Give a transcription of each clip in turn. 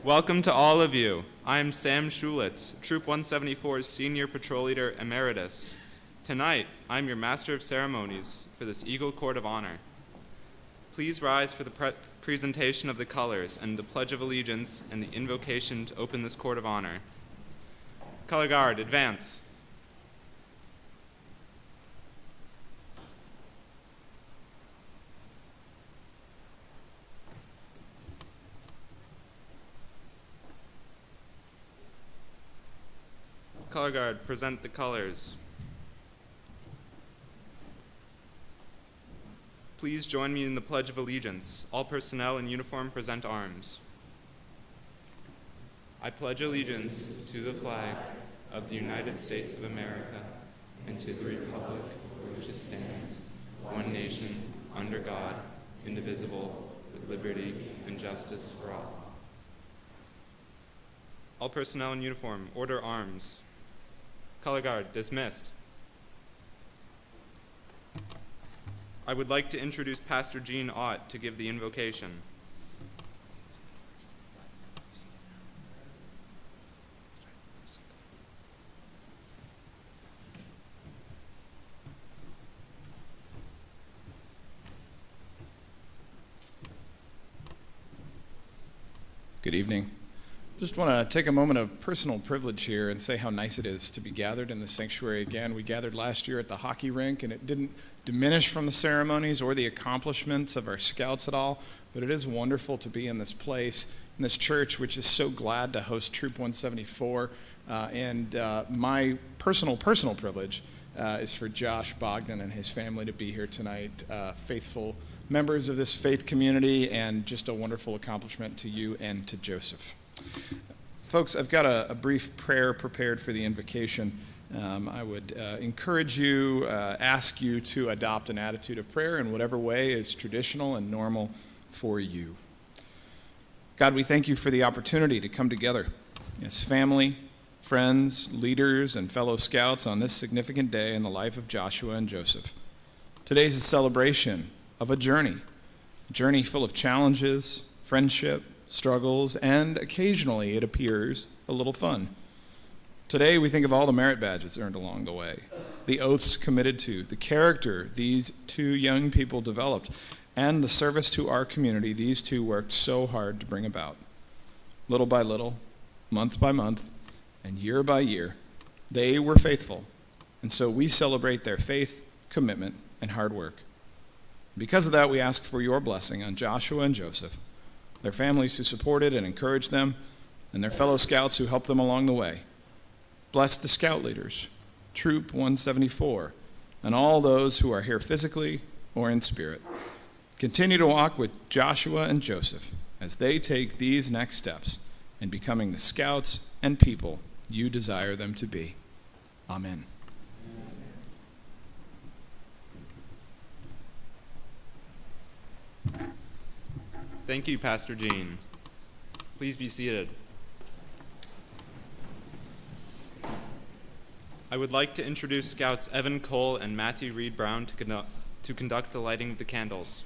Welcome to all of you. I am Sam Schulitz, Troop 174's Senior Patrol Leader Emeritus. Tonight, I'm your Master of Ceremonies for this Eagle Court of Honor. Please rise for the presentation of the colors and the Pledge of Allegiance and the invocation to open this Court of Honor. Color Guard, advance. Color Guard, present the colors. Please join me in the Pledge of Allegiance. All personnel in uniform present arms. I pledge allegiance to the flag of the United States of America and to the republic for which it stands, one nation, under God, indivisible, with liberty and justice for all. All personnel in uniform, order arms. Color Guard, dismissed. I would like to introduce Pastor Gene Ott to give the invocation. Good evening. Just want to take a moment of personal privilege here and say how nice it is to be gathered in the sanctuary again. We gathered last year at the hockey rink, and it didn't diminish from the ceremonies or the accomplishments of our scouts at all, but it is wonderful to be in this place, in this church, which is so glad to host Troop 174. My personal privilege is for Josh Bogdan and his family to be here tonight, faithful members of this faith community, and just a wonderful accomplishment to you and to Joseph. Folks, I've got a brief prayer prepared for the invocation. I would encourage you, ask you to adopt an attitude of prayer in whatever way is traditional and normal for you. God, we thank you for the opportunity to come together as family, friends, leaders, and fellow scouts on this significant day in the life of Joshua and Joseph. Today's a celebration of a journey full of challenges, friendship, struggles, and occasionally, it appears, a little fun. Today, we think of all the merit badges earned along the way, the oaths committed to, the character these two young people developed, and the service to our community these two worked so hard to bring about. Little by little, month by month, and year by year, they were faithful, and so we celebrate their faith, commitment, and hard work. Because of that, we ask for your blessing on Joshua and Joseph, their families who supported and encouraged them, and their fellow scouts who helped them along the way. Bless the scout leaders, Troop 174, and all those who are here physically or in spirit. Continue to walk with Joshua and Joseph as they take these next steps in becoming the scouts and people you desire them to be. Amen. Thank you, Pastor Gene. Please be seated. I would like to introduce Scouts Evan Cole and Matthew Reed Brown to conduct the lighting of the candles.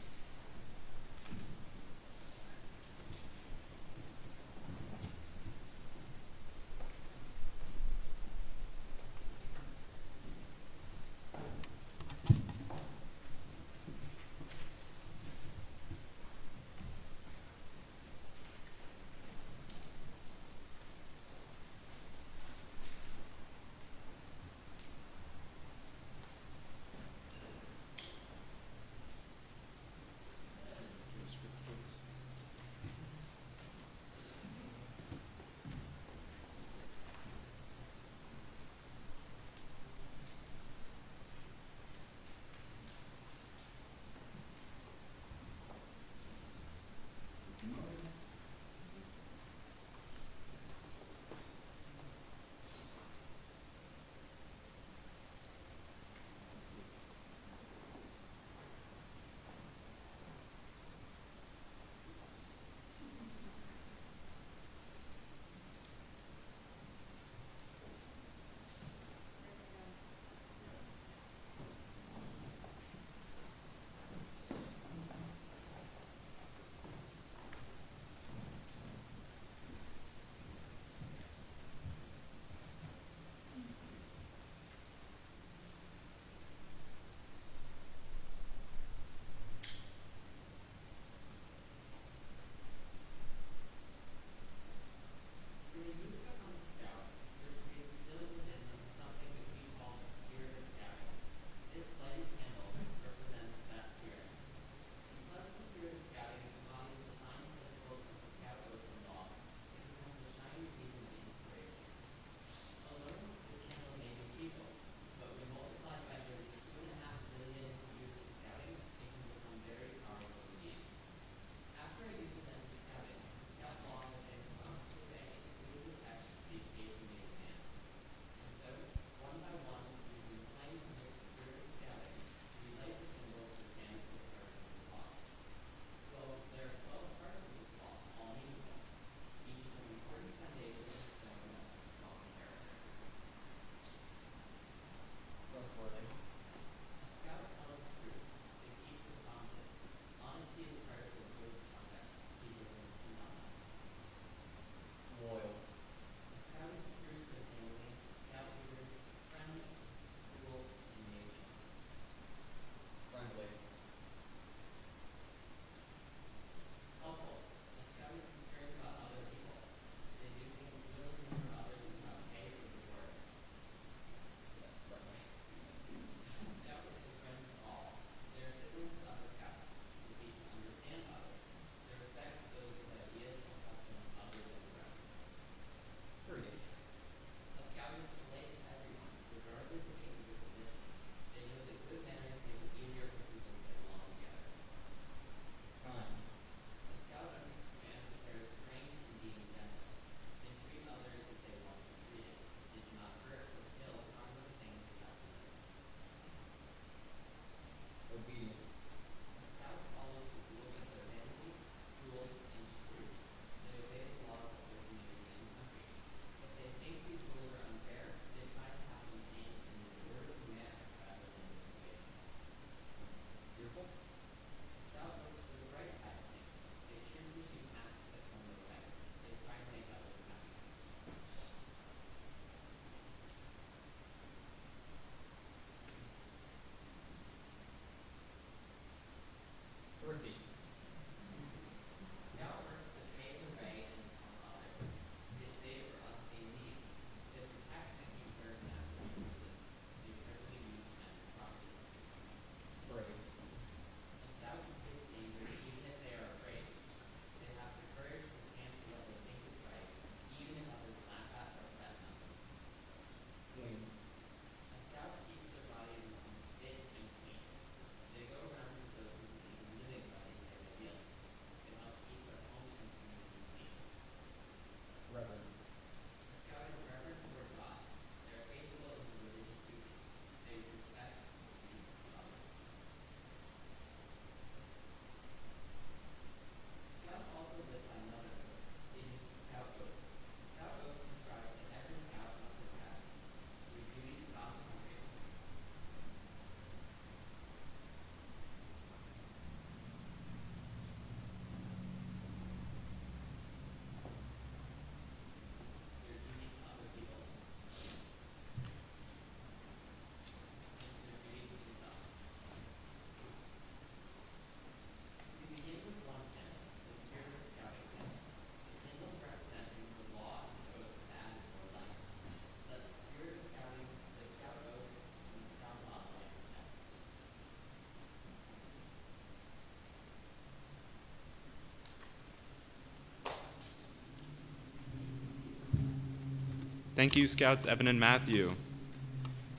Thank you, Scouts Evan and Matthew.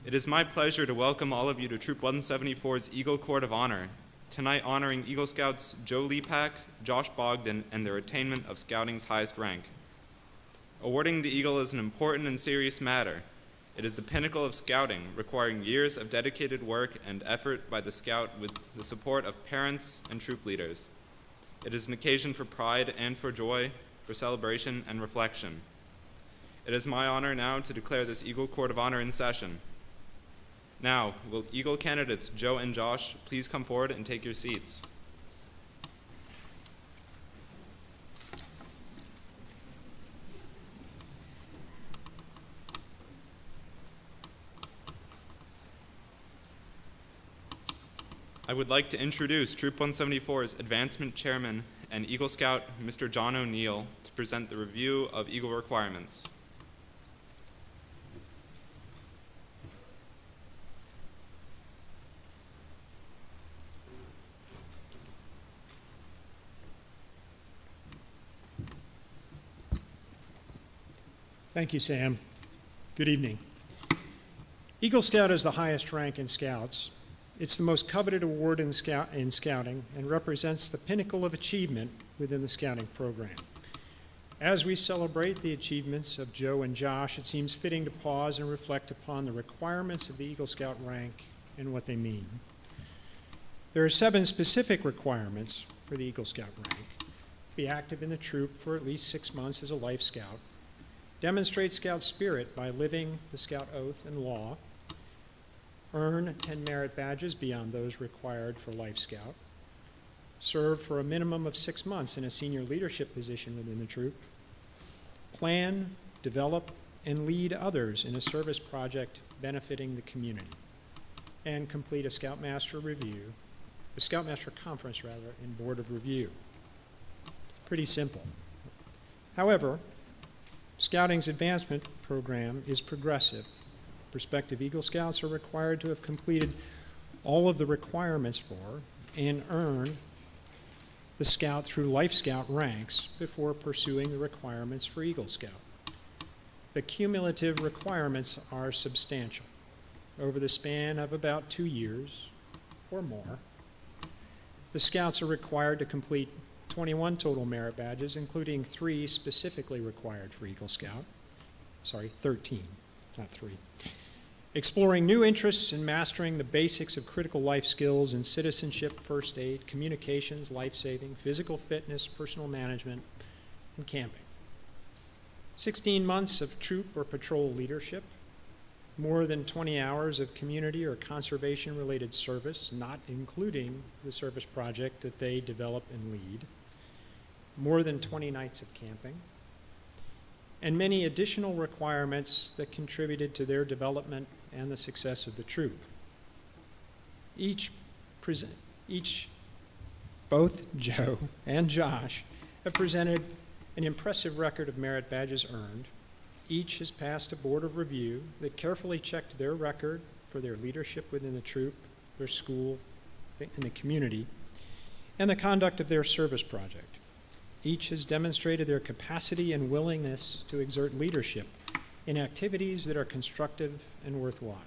It is my pleasure to welcome all of you to Troop 174's Eagle Court of Honor, tonight honoring Eagle Scouts Joe Lepak, Josh Bogdan, and their attainment of Scouting's highest rank. Awarding the Eagle is an important and serious matter. It is the pinnacle of Scouting, requiring years of dedicated work and effort by the Scout with the support of parents and troop leaders. It is an occasion for pride and for joy, for celebration and reflection. It is my honor now to declare this Eagle Court of Honor in session. Now, will Eagle candidates Joe and Josh please come forward and take your seats? I would like to introduce Troop 174's Advancement Chairman and Eagle Scout, Mr. John O'Neill, to present the review of Eagle requirements. Thank you, Sam. Good evening. Eagle Scout is the highest rank in Scouts. It's the most coveted award in Scouting and represents the pinnacle of achievement within the Scouting program. As we celebrate the achievements of Joe and Josh, it seems fitting to pause and reflect upon the requirements of the Eagle Scout rank and what they mean. There are 7 specific requirements for the Eagle Scout rank. Be active in the troop for at least 6 months as a Life Scout. Demonstrate Scout spirit by living the Scout oath and law. Earn 10 merit badges beyond those required for Life Scout. Serve for a minimum of 6 months in a senior leadership position within the troop. Plan, develop, and lead others in a service project benefiting the community. And complete a Scoutmaster Conference, and Board of Review. Pretty simple. However, Scouting's advancement program is progressive. Prospective Eagle Scouts are required to have completed all of the requirements for and earn the Scout through Life Scout ranks before pursuing the requirements for Eagle Scout. The cumulative requirements are substantial. Over the span of about 2 years or more, the Scouts are required to complete 21 total merit badges, including 3 specifically required for Eagle Scout. 13, not 3. Exploring new interests and mastering the basics of critical life skills in citizenship, first aid, communications, life-saving, physical fitness, personal management, and camping. 16 months of troop or patrol leadership. More than 20 hours of community or conservation-related service, not including the service project that they develop and lead. More than 20 nights of camping. And many additional requirements that contributed to their development and the success of the troop. Both Joe and Josh have presented an impressive record of merit badges earned. Each has passed a board of review that carefully checked their record for their leadership within the troop, their school, and the community, and the conduct of their service project. Each has demonstrated their capacity and willingness to exert leadership in activities that are constructive and worthwhile.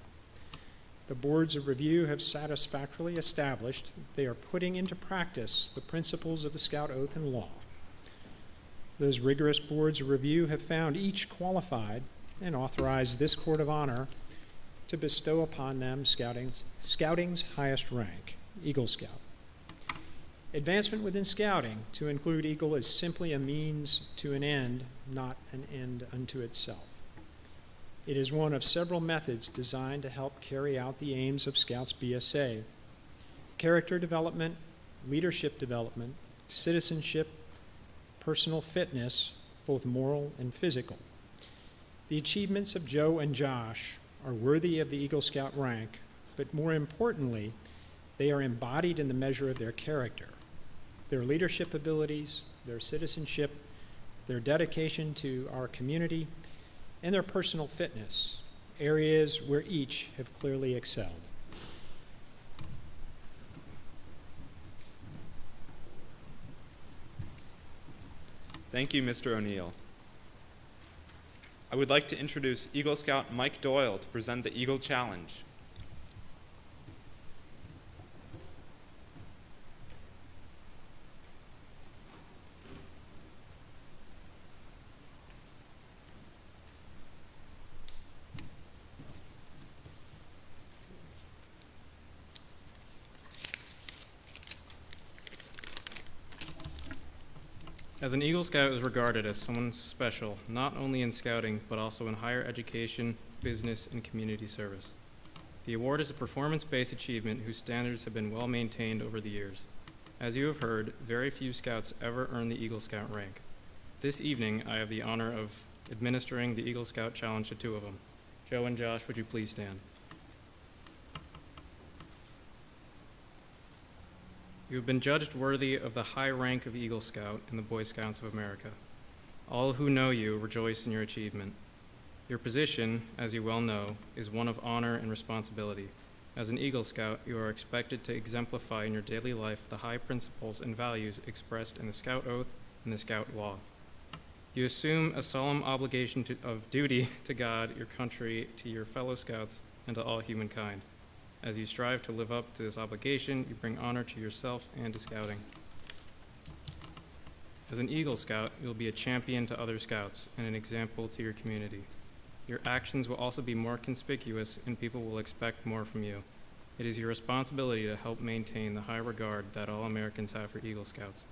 The boards of review have satisfactorily established that they are putting into practice the principles of the Scout Oath and Law. Those rigorous boards of review have found each qualified and authorized this Court of Honor to bestow upon them Scouting's highest rank, Eagle Scout. Advancement within Scouting, to include Eagle, is simply a means to an end, not an end unto itself. It is one of several methods designed to help carry out the aims of Scouts BSA: character development, leadership development, citizenship, personal fitness, both moral and physical. The achievements of Joe and Josh are worthy of the Eagle Scout rank, but more importantly, they are embodied in the measure of their character, their leadership abilities, their citizenship, their dedication to our community, and their personal fitness, areas where each have clearly excelled. Thank you, Mr. O'Neill. I would like to introduce Eagle Scout Mike Doyle to present the Eagle Challenge. As an Eagle Scout is regarded as someone special, not only in scouting, but also in higher education, business, and community service. The award is a performance-based achievement whose standards have been well maintained over the years. As you have heard, very few Scouts ever earn the Eagle Scout rank. This evening, I have the honor of administering the Eagle Scout Challenge to two of them. Joe and Josh, would you please stand? You have been judged worthy of the high rank of Eagle Scout in the Boy Scouts of America. All who know you rejoice in your achievement. Your position, as you well know, is one of honor and responsibility. As an Eagle Scout, you are expected to exemplify in your daily life the high principles and values expressed in the Scout Oath and the Scout Law. You assume a solemn obligation of duty to God, your country, to your fellow Scouts, and to all humankind. As you strive to live up to this obligation, you bring honor to yourself and to Scouting. As an Eagle Scout, you'll be a champion to other Scouts and an example to your community. Your actions will also be more conspicuous, and people will expect more from you. It is your responsibility to help maintain the high regard that all Americans have for Eagle Scouts.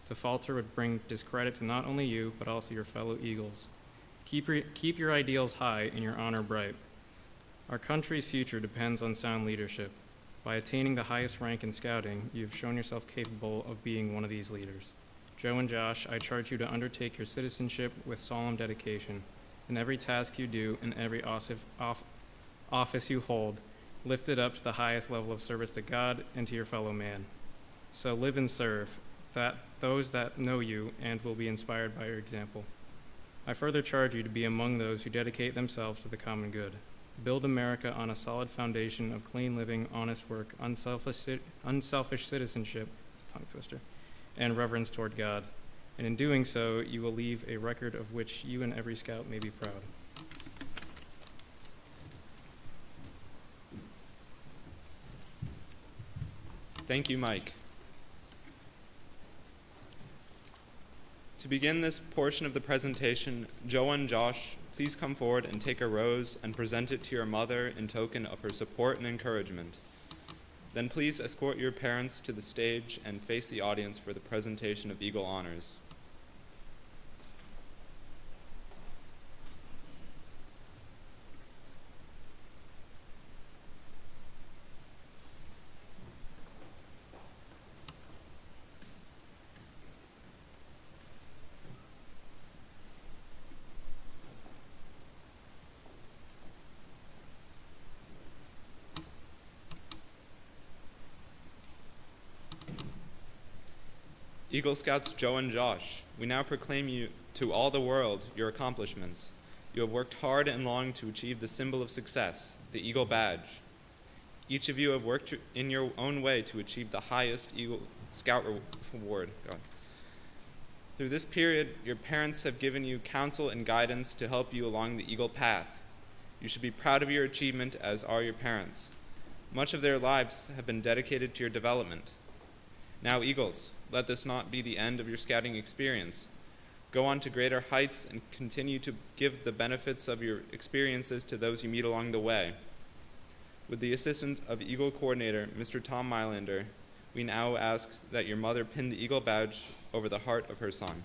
To falter would bring discredit to not only you, but also your fellow Eagles. Keep your ideals high and your honor bright. Our country's future depends on sound leadership. By attaining the highest rank in Scouting, you have shown yourself capable of being one of these leaders. Joe and Josh, I charge you to undertake your citizenship with solemn dedication. In every task you do, in every office you hold, lift it up to the highest level of service to God and to your fellow man. So live and serve, that those that know you and will be inspired by your example. I further charge you to be among those who dedicate themselves to the common good. Build America on a solid foundation of clean living, honest work, unselfish citizenship, it's a tongue twister, and reverence toward God. And in doing so, you will leave a record of which you and every Scout may be proud. Thank you, Mike. To begin this portion of the presentation, Joe and Josh, please come forward and take a rose and present it to your mother in token of her support and encouragement. Then please escort your parents to the stage and face the audience for the presentation of Eagle Honors. Eagle Scouts Joe and Josh, we now proclaim you to all the world your accomplishments. You have worked hard and long to achieve the symbol of success, the Eagle Badge. Each of you have worked in your own way to achieve the highest Eagle Scout award. Through this period, your parents have given you counsel and guidance to help you along the Eagle path. You should be proud of your achievement, as are your parents. Much of their lives have been dedicated to your development. Now, Eagles, let this not be the end of your scouting experience. Go on to greater heights and continue to give the benefits of your experiences to those you meet along the way. With the assistance of Eagle Coordinator, Mr. Tom Mylander, we now ask that your mother pin the Eagle Badge over the heart of her son.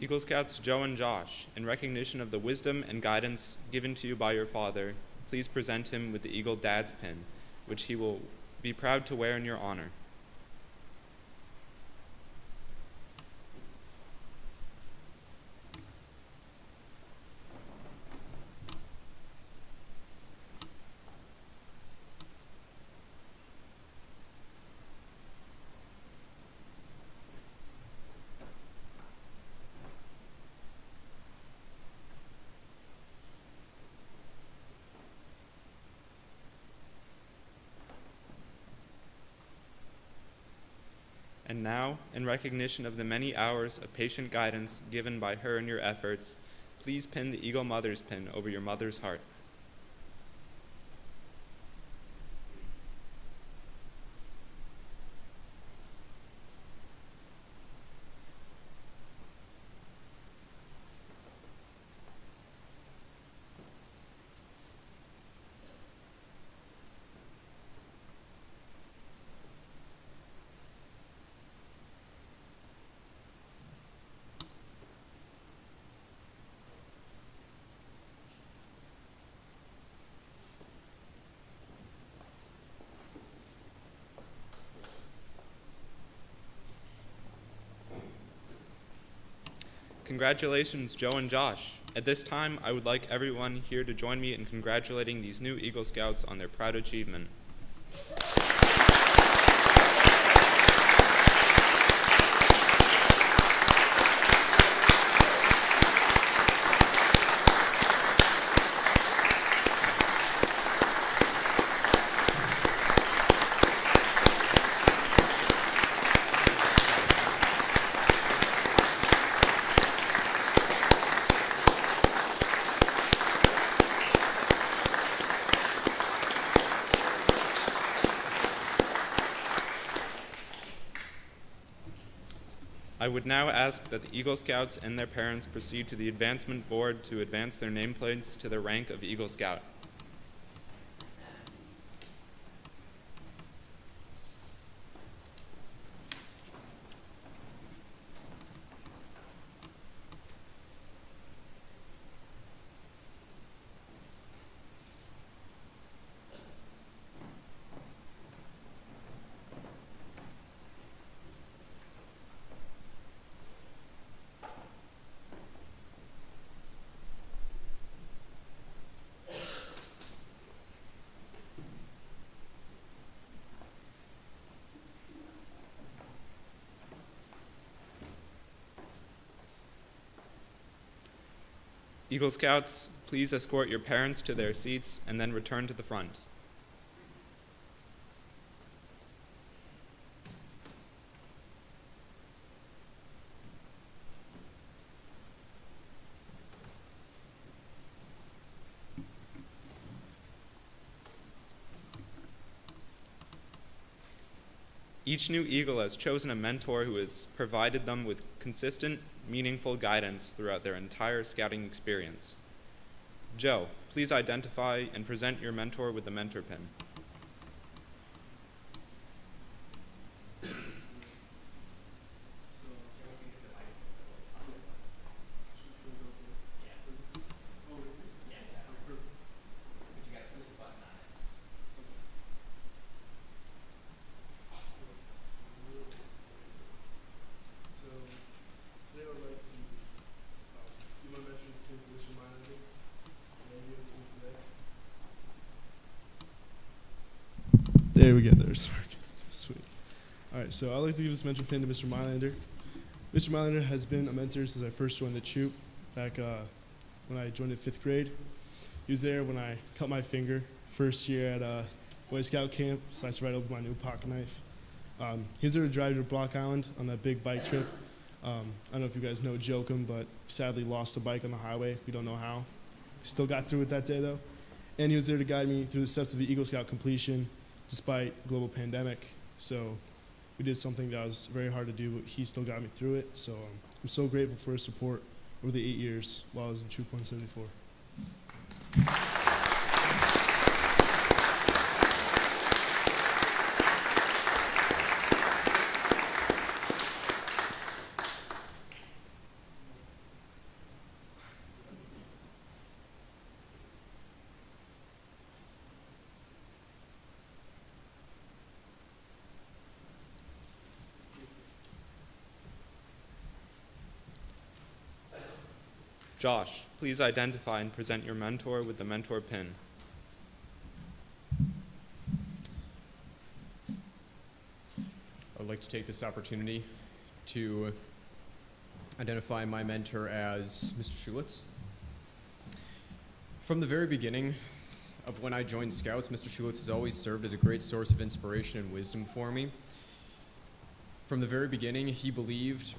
Eagle Scouts Joe and Josh, in recognition of the wisdom and guidance given to you by your father, please present him with the Eagle Dad's pin, which he will be proud to wear in your honor. And now, in recognition of the many hours of patient guidance given by her in your efforts, please pin the Eagle Mother's pin over your mother's heart. Congratulations, Joe and Josh. At this time, I would like everyone here to join me in congratulating these new Eagle Scouts on their proud achievement. I would now ask that the Eagle Scouts and their parents proceed to the advancement board to advance their nameplates to the rank of Eagle Scout. Eagle Scouts, please escort your parents to their seats and then return to the front. Each new Eagle has chosen a mentor who has provided them with consistent, meaningful guidance throughout their entire scouting experience. Joe, please identify and present your mentor with the mentor pin. There we go. There's working. Sweet. All right, so I'd like to give this mentor pin to Mr. Mylander. Mr. Mylander has been a mentor since I first joined the troop back when I joined in 5th grade. He was there when I cut my finger first year at Boy Scout camp, sliced right open my new pocket knife. He was there to drive to Block Island on that big bike trip. I don't know if you guys know Jokum, but sadly lost a bike on the highway. We don't know how. Still got through it that day, though. And he was there to guide me through the steps of the Eagle Scout completion, despite global pandemic. So we did something that was very hard to do, but he still got me through it. So I'm so grateful for his support over the 8 years while I was in Troop 174. Josh, please identify and present your mentor with the mentor pin. I would like to take this opportunity to identify my mentor as Mr. Schulitz. From the very beginning of when I joined Scouts, Mr. Schulitz has always served as a great source of inspiration and wisdom for me. From the very beginning, he believed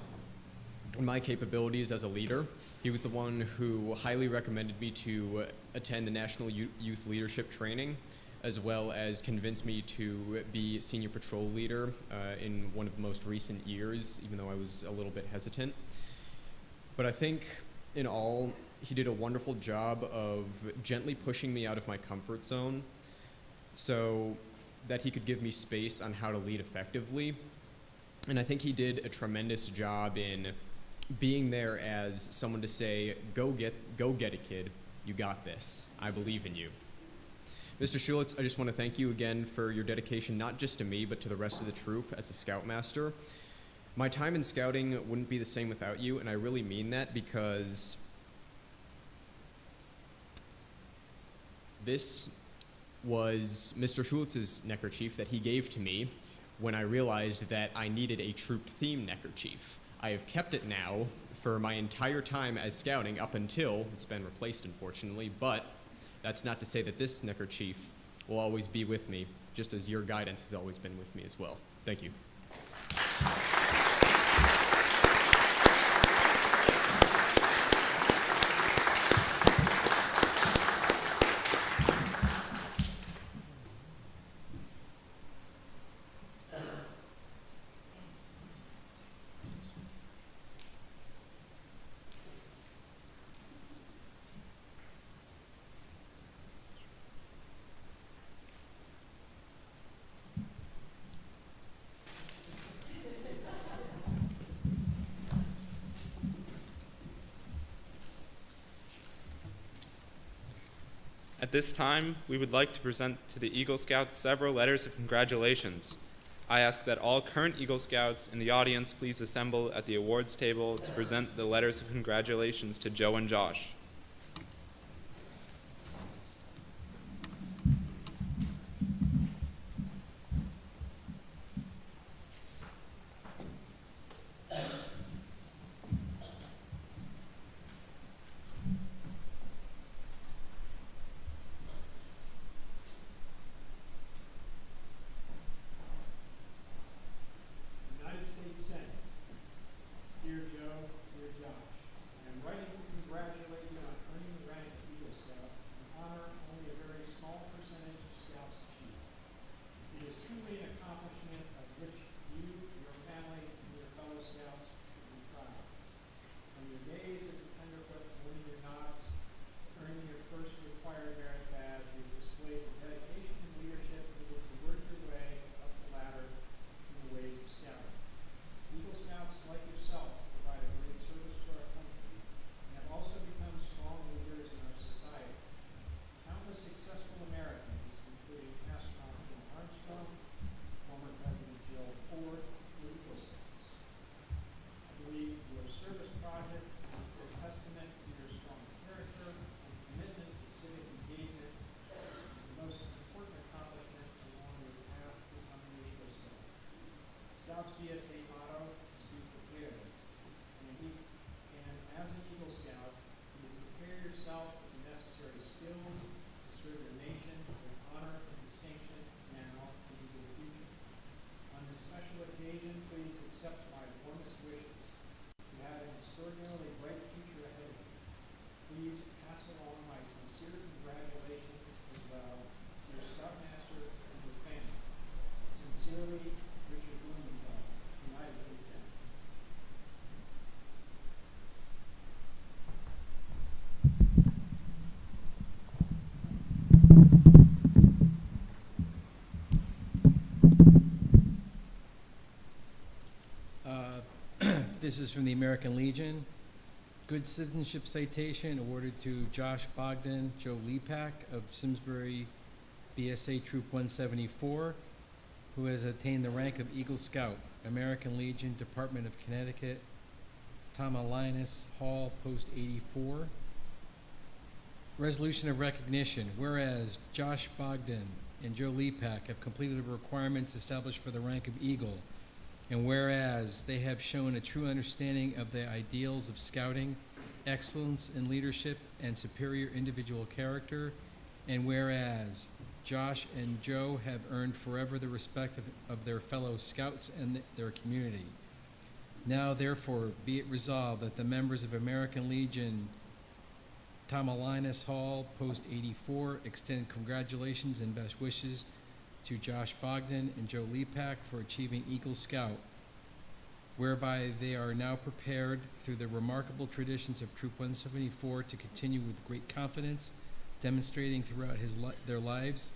in my capabilities as a leader. He was the one who highly recommended me to attend the National Youth Leadership Training, as well as convinced me to be senior patrol leader in one of the most recent years, even though I was a little bit hesitant. But I think, in all, he did a wonderful job of gently pushing me out of my comfort zone so that he could give me space on how to lead effectively. And I think he did a tremendous job in being there as someone to say, go get it, kid. You got this. I believe in you. Mr. Schulitz, I just want to thank you again for your dedication, not just to me, but to the rest of the troop as a Scoutmaster. My time in Scouting wouldn't be the same without you, and I really mean that because this was Mr. Schulitz's neckerchief that he gave to me when I realized that I needed a troop-themed neckerchief. I have kept it now for my entire time as Scouting up until it's been replaced, unfortunately, but that's not to say that this neckerchief will always be with me, just as your guidance has always been with me as well. Thank you. At this time, we would like to present to the Eagle Scouts several letters of congratulations. I ask that all current Eagle Scouts in the audience please assemble at the awards table to present the letters of congratulations to Joe and Josh. United States Senate. Dear Joe, dear Josh, I am writing to congratulate you on earning the rank of Eagle Scout, an honor only a very small percentage of Scouts achieve. It is truly an accomplishment of which you, your family, and your fellow Scouts should be proud. From your days as a tenderfoot, winning your knots, earning your first required merit badge, you displayed the dedication and leadership needed to work your way up the ladder in the ways of Scouting. Eagle Scouts, like yourself, provide a great service to our country and have also become strong leaders in our society. Countless successful Americans, including astronaut Neil Armstrong, former President Gerald Ford, were Eagle Scouts. I believe your service project is a testament to your strong character and commitment to civic engagement is the most important accomplishment along your path to becoming an Eagle Scout. Scouts BSA motto is be prepared. And as an Eagle Scout, you will prepare yourself with the necessary skills to serve your nation with honor and distinction now and into the future. On this special occasion, please accept my warmest wishes. You have an extraordinarily bright future ahead of you. Please pass along my sincere congratulations as well to your Scoutmaster and your family. Sincerely, Richard Blumenthal, United States Senate. This is from the American Legion. Good Citizenship Citation awarded to Josh Bogdan, Joe Lepak of Simsbury BSA Troop 174, who has attained the rank of Eagle Scout, American Legion, Department of Connecticut, Thomas Hall, Post 84. Resolution of recognition. Whereas Josh Bogdan and Joe Lepak have completed the requirements established for the rank of Eagle, and whereas they have shown a true understanding of the ideals of scouting, excellence in leadership, and superior individual character, and whereas Josh and Joe have earned forever the respect of their fellow scouts and their community. Now, therefore, be it resolved that the members of American Legion Thomas Hall, Post 84, extend congratulations and best wishes to Josh Bogdan and Joe Lepak for achieving Eagle Scout, whereby they are now prepared through the remarkable traditions of Troop 174 to continue with great confidence, demonstrating throughout their lives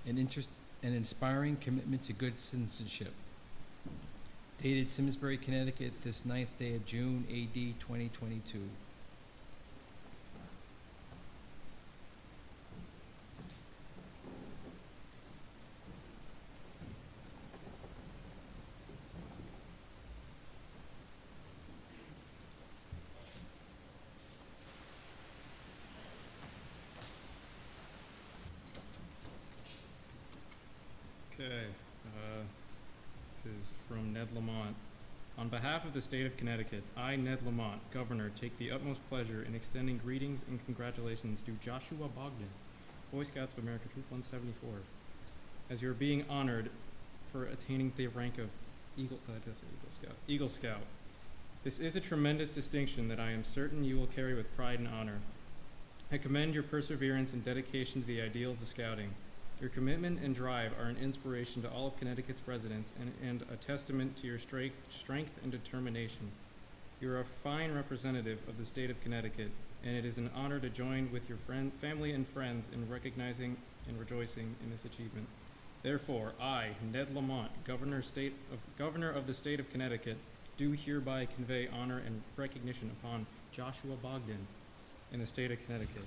an interest and inspiring commitment to good citizenship. Dated Simsbury, Connecticut, this 9th day of June, AD 2022. Okay, this is from Ned Lamont. On behalf of the state of Connecticut, I, Ned Lamont, Governor, take the utmost pleasure in extending greetings and congratulations to Joshua Bogdan, Boy Scouts of America, Troop 174, as you're being honored for attaining the rank of Eagle Scout. This is a tremendous distinction that I am certain you will carry with pride and honor. I commend your perseverance and dedication to the ideals of scouting. Your commitment and drive are an inspiration to all of Connecticut's residents and a testament to your strength and determination. You are a fine representative of the state of Connecticut, and it is an honor to join with your family and friends in recognizing and rejoicing in this achievement. Therefore, I, Ned Lamont, Governor of the state of Connecticut, do hereby convey honor and recognition upon Joshua Bogdan in the state of Connecticut.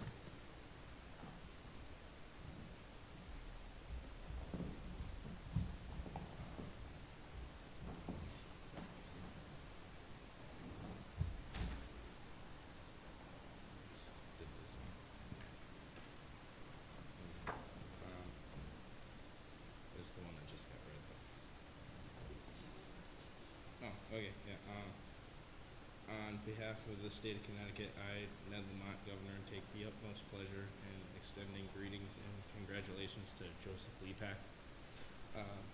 Okay, yeah. On behalf of the state of Connecticut, I, Ned Lamont, Governor, take the utmost pleasure in extending greetings and congratulations to Joseph Lepak,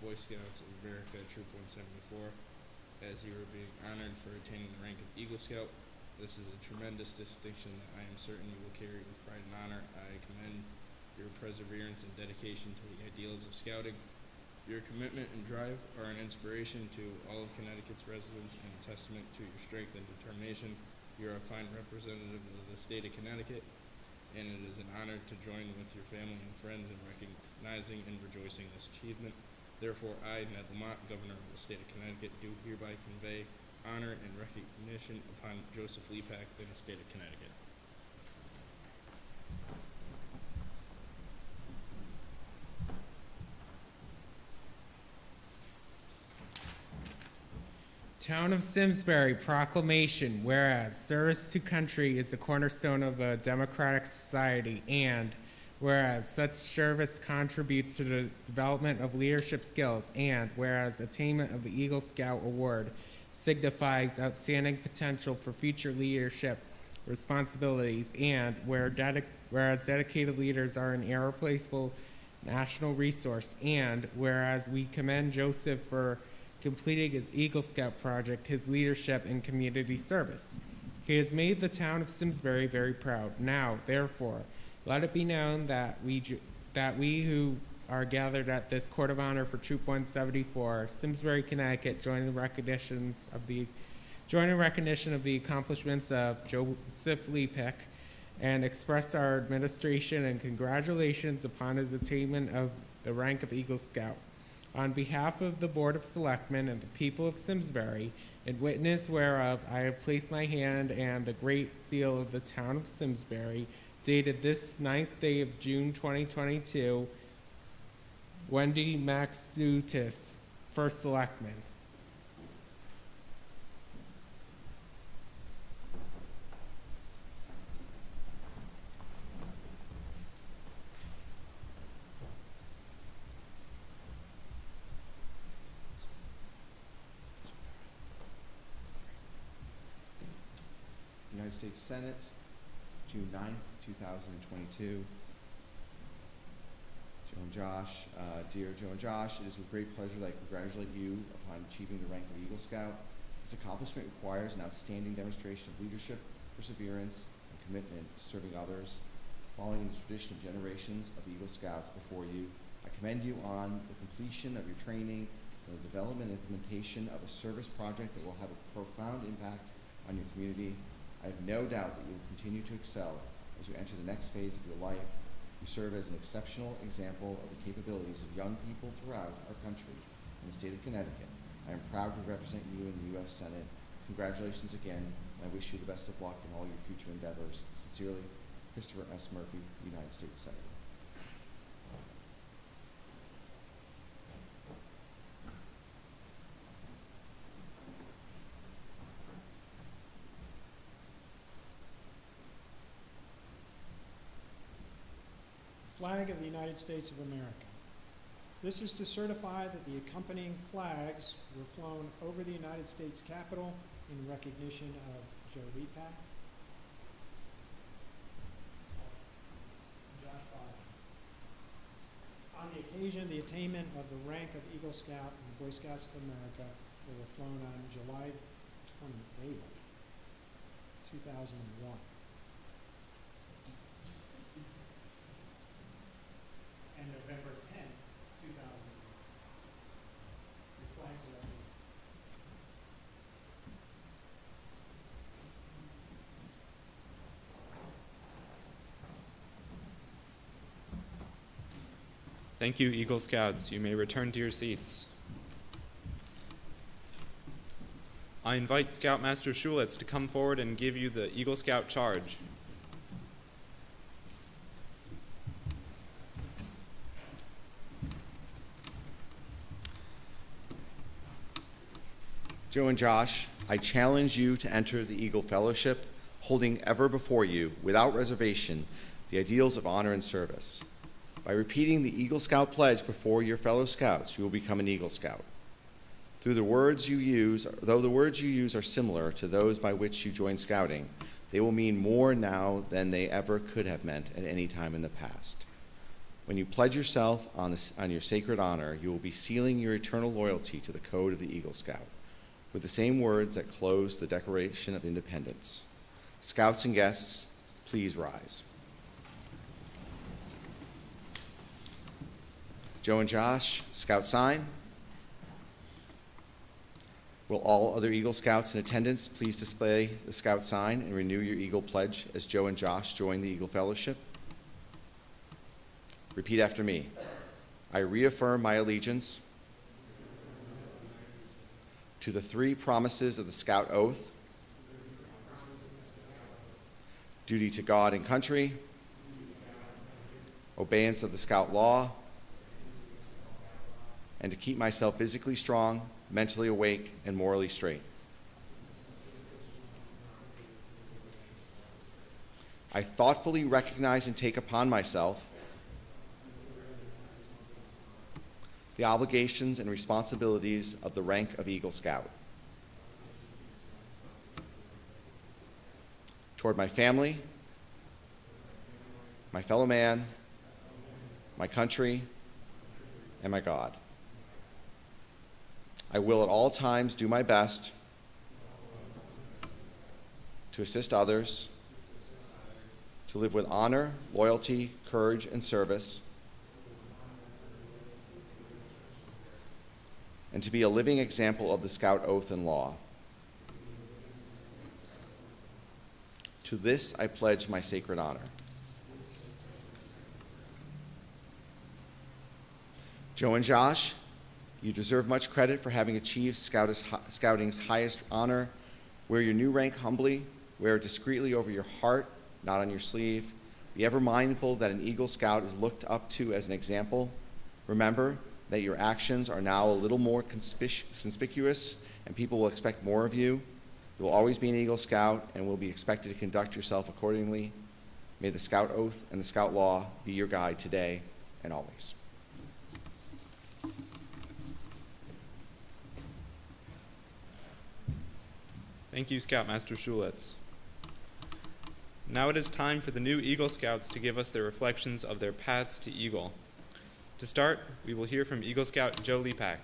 Boy Scouts of America, Troop 174, as you are being honored for attaining the rank of Eagle Scout. This is a tremendous distinction that I am certain you will carry with pride and honor. I commend your perseverance and dedication to the ideals of scouting. Your commitment and drive are an inspiration to all of Connecticut's residents and a testament to your strength and determination. You're a fine representative of the state of Connecticut, and it is an honor to join with your family and friends in recognizing and rejoicing this achievement. Therefore, I, Ned Lamont, Governor of the state of Connecticut, do hereby convey honor and recognition upon Joseph Lepak in the state of Connecticut. Town of Simsbury Proclamation. Whereas service to country is the cornerstone of a democratic society, and whereas such service contributes to the development of leadership skills, and whereas attainment of the Eagle Scout Award signifies outstanding potential for future leadership responsibilities, and whereas dedicated leaders are an irreplaceable national resource, and whereas we commend Joseph for completing his Eagle Scout project, his leadership, and community service. He has made the town of Simsbury very proud. Now, therefore, let it be known that we who are gathered at this Court of Honor for Troop 174, Simsbury, Connecticut, join in recognition of the accomplishments of Joseph Lepak, and express our administration and congratulations upon his attainment of the rank of Eagle Scout. On behalf of the Board of Selectmen and the people of Simsbury, in witness whereof I have placed my hand and the great seal of the town of Simsbury, dated this 9th day of June 2022, Wendy United States Senate, June 9th, 2022. Joe and Josh, dear Joe and Josh, it is with great pleasure that I congratulate you upon achieving the rank of Eagle Scout. This accomplishment requires an outstanding demonstration of leadership, perseverance, and commitment to serving others. Following the tradition of generations of Eagle Scouts before you, I commend you on the completion of your training and the development and implementation of a service project that will have a profound impact on your community. I have no doubt that you will continue to excel as you enter the next phase of your life. You serve as an exceptional example of the capabilities of young people throughout our country and the state of Connecticut. I am proud to represent you in the U.S. Senate. Congratulations again, and I wish you the best of luck in all your future endeavors. Sincerely, Christopher S. Murphy, United States Senator. Flag of the United States of America. This is to certify that the accompanying flags were flown over the United States Capitol in recognition of Joe Lepak, Josh Bogdan. On the occasion of the attainment of the rank of Eagle Scout in the Boy Scouts of America, they were flown on July 28th, 2001. And November 10th, 2001. Your flags are up. Thank you, Eagle Scouts. You may return to your seats. I invite Scoutmaster Schulitz to come forward and give you the Eagle Scout charge. Joe and Josh, I challenge you to enter the Eagle Fellowship, holding ever before you, without reservation, the ideals of honor and service. By repeating the Eagle Scout pledge before your fellow Scouts, you will become an Eagle Scout. Though the words you use are similar to those by which you joined Scouting, they will mean more now than they ever could have meant at any time in the past. When you pledge yourself on your sacred honor, you will be sealing your eternal loyalty to the code of the Eagle Scout, with the same words that close the Declaration of Independence. Scouts and guests, please rise. Joe and Josh, Scout sign. Will all other Eagle Scouts in attendance please display the Scout sign and renew your Eagle pledge as Joe and Josh join the Eagle Fellowship? Repeat after me. I reaffirm my allegiance to the three promises of the Scout Oath: duty to God and country, obeyance of the Scout Law, and to keep myself physically strong, mentally awake, and morally straight. I thoughtfully recognize and take upon myself the obligations and responsibilities of the rank of Eagle Scout toward my family, my fellow man, my country, and my God. I will at all times do my best to assist others, to live with honor, loyalty, courage, and service, and to be a living example of the Scout Oath and Law. To this I pledge my sacred honor. Joe and Josh, you deserve much credit for having achieved Scouting's highest honor. Wear your new rank humbly, wear it discreetly over your heart, not on your sleeve. Be ever mindful that an Eagle Scout is looked up to as an example. Remember that your actions are now a little more conspicuous, and people will expect more of you. You will always be an Eagle Scout and will be expected to conduct yourself accordingly. May the Scout Oath and the Scout Law be your guide today and always. Thank you, Scoutmaster Schulitz. Now it is time for the new Eagle Scouts to give us their reflections of their paths to Eagle. To start, we will hear from Eagle Scout Joe Lepak.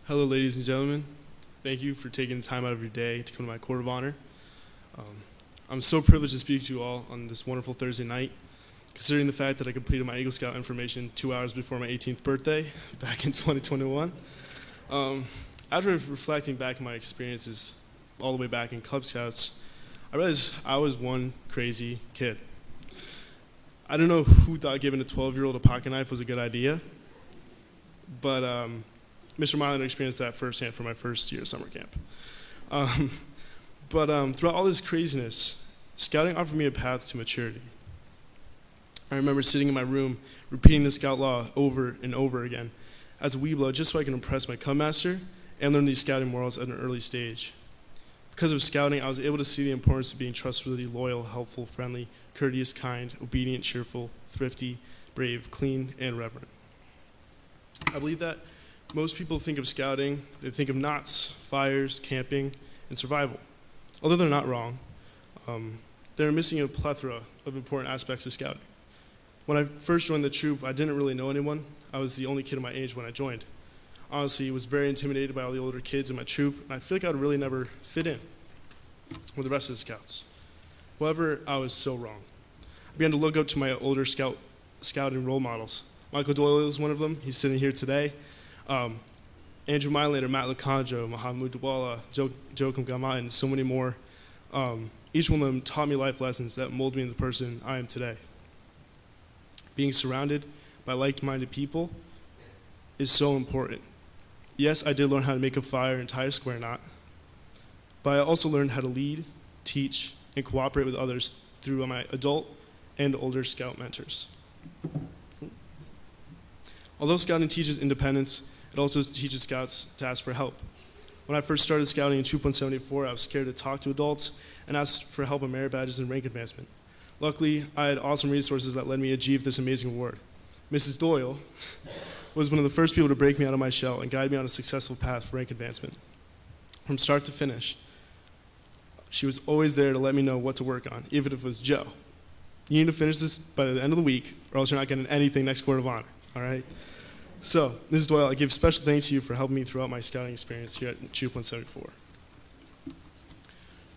Hello, ladies and gentlemen. Thank you for taking the time out of your day to come to my Court of Honor. I'm so privileged to speak to you all on this wonderful Thursday night, considering the fact that I completed my Eagle Scout information 2 hours before my 18th birthday back in 2021. After reflecting back on my experiences all the way back in Cub Scouts, I realized I was one crazy kid. I don't know who thought giving a 12-year-old a pocket knife was a good idea, but Mr. Mylander experienced that firsthand for my first year of summer camp. But throughout all this craziness, Scouting offered me a path to maturity. I remember sitting in my room, repeating the Scout Law over and over again as a Weeblo, just so I could impress my Cub Master and learn these scouting morals at an early stage. Because of Scouting, I was able to see the importance of being trustworthy, loyal, helpful, friendly, courteous, kind, obedient, cheerful, thrifty, brave, clean, and reverent. I believe that most people think of Scouting, they think of knots, fires, camping, and survival. Although they're not wrong, they're missing a plethora of important aspects of Scouting. When I first joined the troop, I didn't really know anyone. I was the only kid of my age when I joined. Honestly, I was very intimidated by all the older kids in my troop, and I feel like I would really never fit in with the rest of the Scouts. However, I was so wrong. I began to look up to my older scouting role models. Michael Doyle is one of them. He's sitting here today. Andrew Mylander, Matt Leconjo, Mahamud Dwala, Joachim Gama, and so many more. Each one of them taught me life lessons that molded me into the person I am today. Being surrounded by like-minded people is so important. Yes, I did learn how to make a fire and tie a square knot, but I also learned how to lead, teach, and cooperate with others through my adult and older Scout mentors. Although Scouting teaches independence, it also teaches Scouts to ask for help. When I first started Scouting in Troop 174, I was scared to talk to adults and ask for help on merit badges and rank advancement. Luckily, I had awesome resources that led me to achieve this amazing award. Mrs. Doyle was one of the first people to break me out of my shell and guide me on a successful path for rank advancement. From start to finish, she was always there to let me know what to work on, even if it was Joe. You need to finish this by the end of the week, or else you're not getting anything next Court of Honor, all right? So, Mrs. Doyle, I give special thanks to you for helping me throughout my Scouting experience here at Troop 174.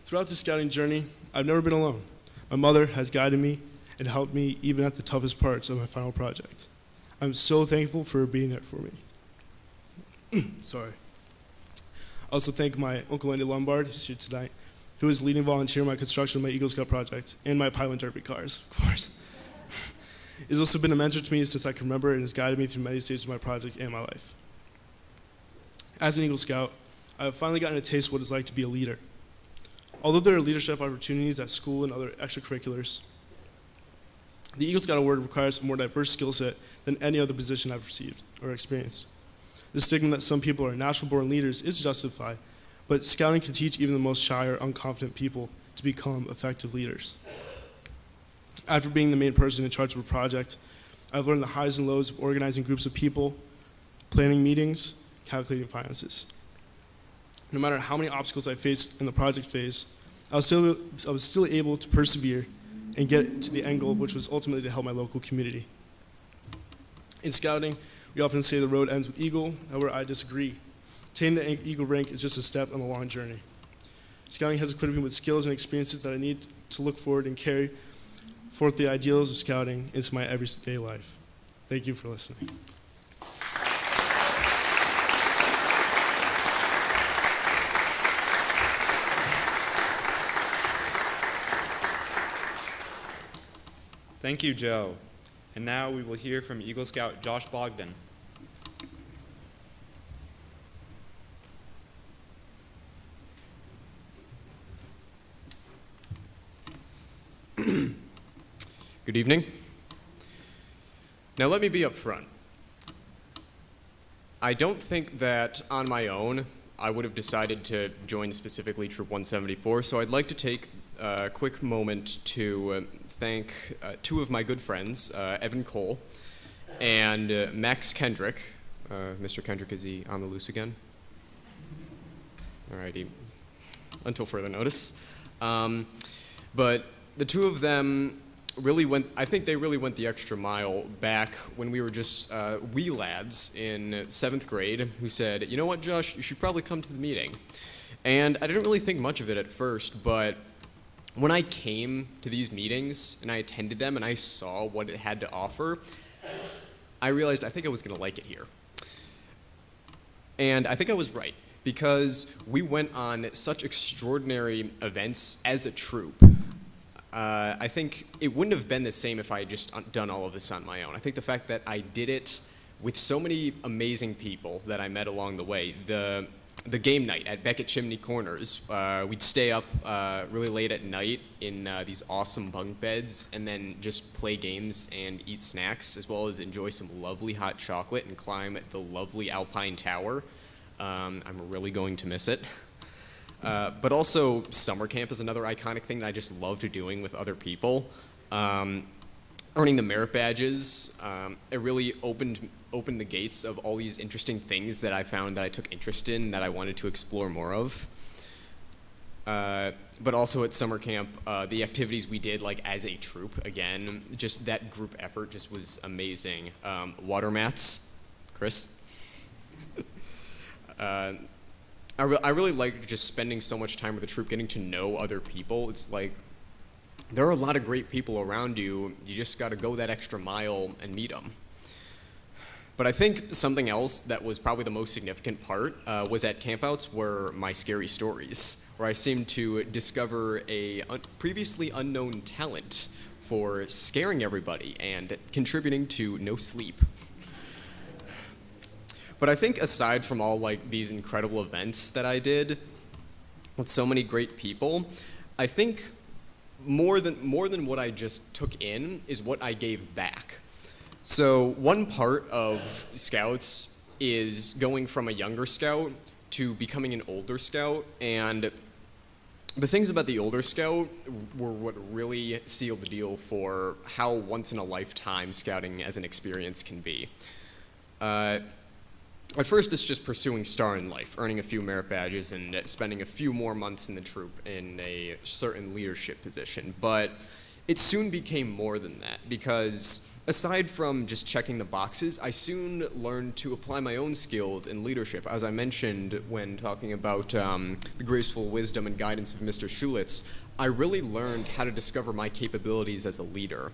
Throughout the Scouting journey, I've never been alone. My mother has guided me and helped me even at the toughest parts of my final project. I'm so thankful for her being there for me. Sorry. I also thank my Uncle Andy Lombard, who's here tonight, who is leading volunteer in my construction of my Eagle Scout project and my Pilot Derby cars, of course. He's also been a mentor to me since I can remember and has guided me through many stages of my project and my life. As an Eagle Scout, I have finally gotten a taste of what it's like to be a leader. Although there are leadership opportunities at school and other extracurriculars, the Eagle Scout Award requires a more diverse skill set than any other position I've received or experienced. The stigma that some people are natural-born leaders is justified, but Scouting can teach even the most shy or unconfident people to become effective leaders. After being the main person in charge of a project, I've learned the highs and lows of organizing groups of people, planning meetings, calculating finances. No matter how many obstacles I faced in the project phase, I was still able to persevere and get to the end goal, which was ultimately to help my local community. In Scouting, we often say the road ends with Eagle. However, I disagree. Attaining the Eagle rank is just a step on the long journey. Scouting has equipped me with skills and experiences that I need to look forward and carry forth the ideals of Scouting into my everyday life. Thank you for listening. Thank you, Joe. And now we will hear from Eagle Scout Josh Bogdan. Good evening. Now let me be up front. I don't think that on my own I would have decided to join specifically Troop 174, so I'd like to take a quick moment to thank two of my good friends, Evan Cole, and Max Kendrick. Mr. Kendrick, is he on the loose again? Alrighty, until further notice. But the two of them I think they really went the extra mile back when we were just wee lads in 7th grade who said, you know what, Josh, you should probably come to the meeting. And I didn't really think much of it at first, but when I came to these meetings and I attended them and I saw what it had to offer, I realized I think I was going to like it here. And I think I was right, because we went on such extraordinary events as a troupe. I think it wouldn't have been the same if I had just done all of this on my own. I think the fact that I did it with so many amazing people that I met along the way, the game night at Beckett Chimney Corners, we'd stay up really late at night in these awesome bunk beds and then just play games and eat snacks, as well as enjoy some lovely hot chocolate and climb the lovely Alpine Tower. I'm really going to miss it. But also, summer camp is another iconic thing that I just loved doing with other people. Earning the merit badges, it really opened the gates of all these interesting things that I found that I took interest in, that I wanted to explore more of. But also at summer camp, the activities we did, like as a troupe, again, just that group effort just was amazing. Water mats, Chris? I really like just spending so much time with the troupe, getting to know other people. It's like, there are a lot of great people around you. You just got to go that extra mile and meet them. But I think something else that was probably the most significant part was at campouts were my scary stories, where I seemed to discover a previously unknown talent for scaring everybody and contributing to no sleep. But I think aside from all like these incredible events that I did with so many great people, I think more than what I just took in is what I gave back. So one part of Scouts is going from a younger Scout to becoming an older Scout, and the things about the older Scout were what really sealed the deal for how once in a lifetime Scouting as an experience can be. At first, it's just pursuing star in life, earning a few merit badges, and spending a few more months in the troop in a certain leadership position. But it soon became more than that, because aside from just checking the boxes, I soon learned to apply my own skills in leadership. As I mentioned when talking about the graceful wisdom and guidance of Mr. Schulitz, I really learned how to discover my capabilities as a leader.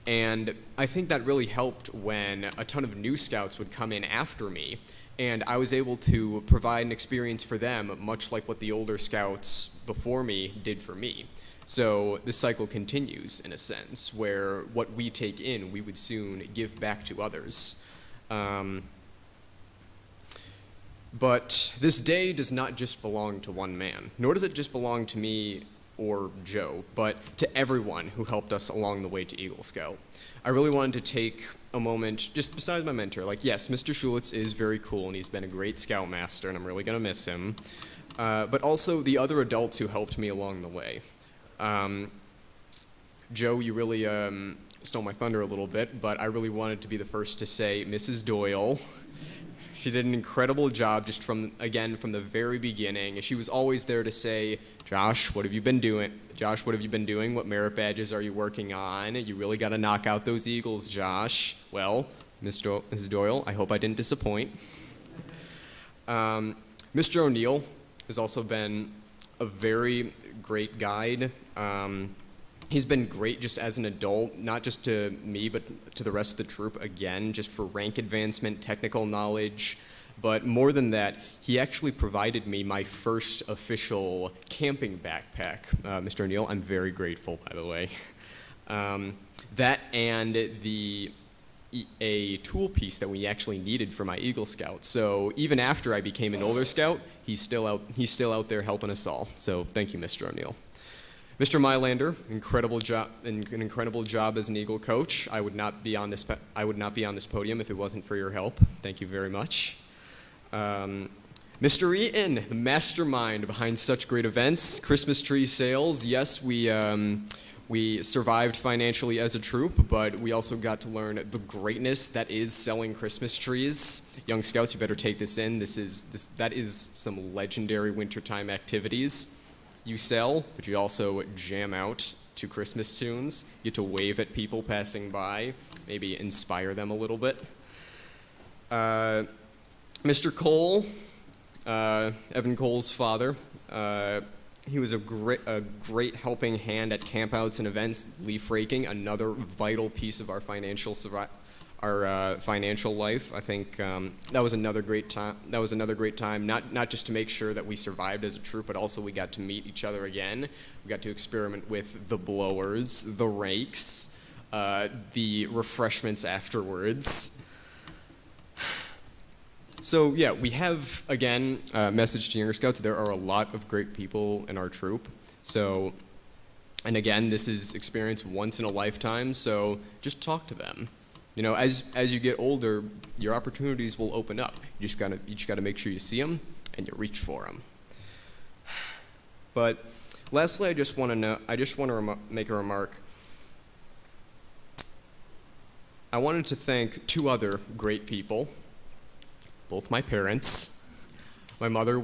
And I think that really helped when a ton of new Scouts would come in after me, and I was able to provide an experience for them, much like what the older Scouts before me did for me. So the cycle continues, in a sense, where what we take in, we would soon give back to others. But this day does not just belong to one man, nor does it just belong to me or Joe, but to everyone who helped us along the way to Eagle Scout. I really wanted to take a moment, just besides my mentor, like, yes, Mr. Schulitz is very cool, and he's been a great Scoutmaster, and I'm really going to miss him, but also the other adults who helped me along the way. Joe, you really stole my thunder a little bit, but I really wanted to be the first to say Mrs. Doyle. She did an incredible job just from the very beginning. She was always there to say, Josh, what have you been doing? Josh, what have you been doing? What merit badges are you working on? You really got to knock out those Eagles, Josh. Well, Mrs. Doyle, I hope I didn't disappoint. Mr. O'Neill has also been a very great guide. He's been great just as an adult, not just to me, but to the rest of the troop, again, just for rank advancement, technical knowledge. But more than that, he actually provided me my first official camping backpack. Mr. O'Neill, I'm very grateful, by the way. That and a tool piece that we actually needed for my Eagle Scout. So even after I became an older Scout, he's still out there helping us all. So thank you, Mr. O'Neill. Mr. Mylander, incredible job, an incredible job as an Eagle coach. I would not be on this podium if it wasn't for your help. Thank you very much. Mr. Eaton, the mastermind behind such great events, Christmas tree sales. Yes, we We survived financially as a troop, but we also got to learn the greatness that is selling Christmas trees. Young Scouts, you better take this in. That is some legendary wintertime activities. You sell, but you also jam out to Christmas tunes. You get to wave at people passing by, maybe inspire them a little bit. Mr. Cole, Evan Cole's father, he was a great helping hand at campouts and events, leaf raking, another vital piece of our financial life. I think that was another great time. That was another great time, not just to make sure that we survived as a troop, but also we got to meet each other again. We got to experiment with the blowers, the rakes, the refreshments afterwards. So yeah, we have, again, a message to Younger Scouts. There are a lot of great people in our troop. So, and again, this is experience once in a lifetime, so just talk to them. You know, as you get older, your opportunities will open up. You just gotta make sure you see them and you reach for them. But lastly, I just want to make a remark. I wanted to thank two other great people. Both my parents. My mother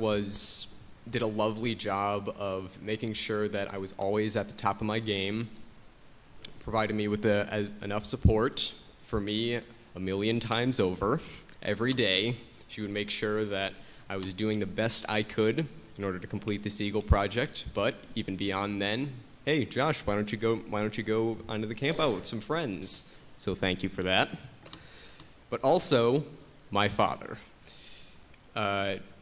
did a lovely job of making sure that I was always at the top of my game, provided me with enough support for me a million times over every day. She would make sure that I was doing the best I could in order to complete this Eagle project, but even beyond then, hey Josh, why don't you go onto the camp out with some friends? So thank you for that. But also, my father.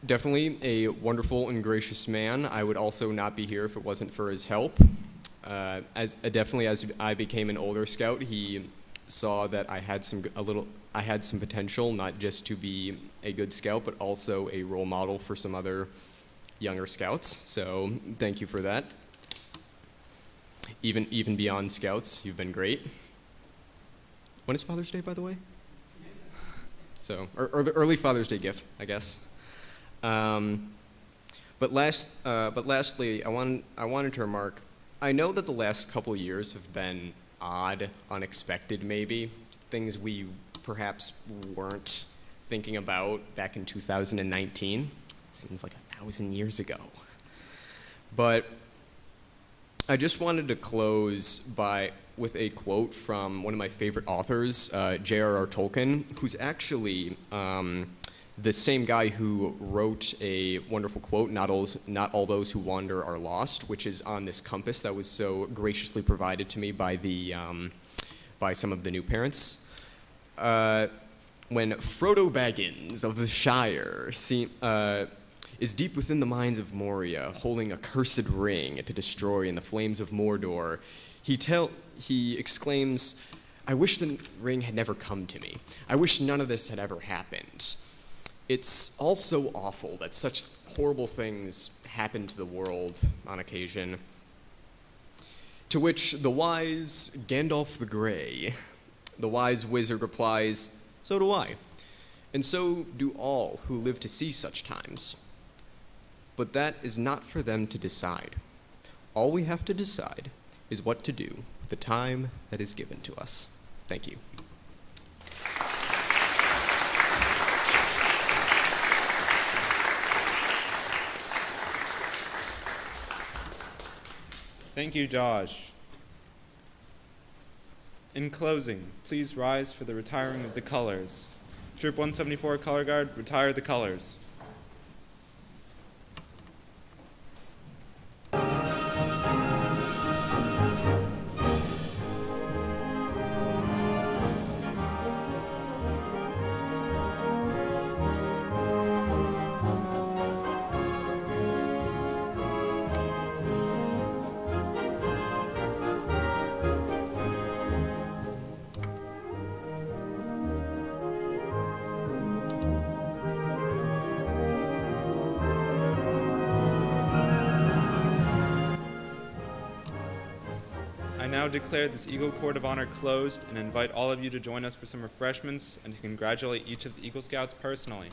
Definitely a wonderful and gracious man. I would also not be here if it wasn't for his help. As I became an older scout, he saw that I had some potential, not just to be a good scout, but also a role model for some other younger scouts. So thank you for that. Even beyond scouts, you've been great. When is Father's Day, by the way? So, or the early Father's Day gift, I guess. But lastly, I wanted to remark, I know that the last couple of years have been odd, unexpected maybe, things we perhaps weren't thinking about back in 2019. Seems like 1,000 years ago. But I just wanted to close with a quote from one of my favorite authors, J.R.R. Tolkien, who's actually the same guy who wrote a wonderful quote, not all those who wander are lost, which is on this compass that was so graciously provided to me by some of the new parents. When Frodo Baggins of the Shire is deep within the mines of Moria, holding a cursed ring to destroy in the flames of Mordor, he exclaims, "I wish the ring had never come to me. I wish none of this had ever happened." It's all so awful that such horrible things happen to the world on occasion. To which the wise Gandalf the Grey, the wise wizard, replies, "So do I, and so do all who live to see such times. But that is not for them to decide. All we have to decide is what to do with the time that is given to us." Thank you. Thank you, Josh. In closing, please rise for the retiring of the colors. Troop 174 Color Guard, retire the colors. I now declare this Eagle Court of Honor closed and invite all of you to join us for some refreshments and to congratulate each of the Eagle Scouts personally.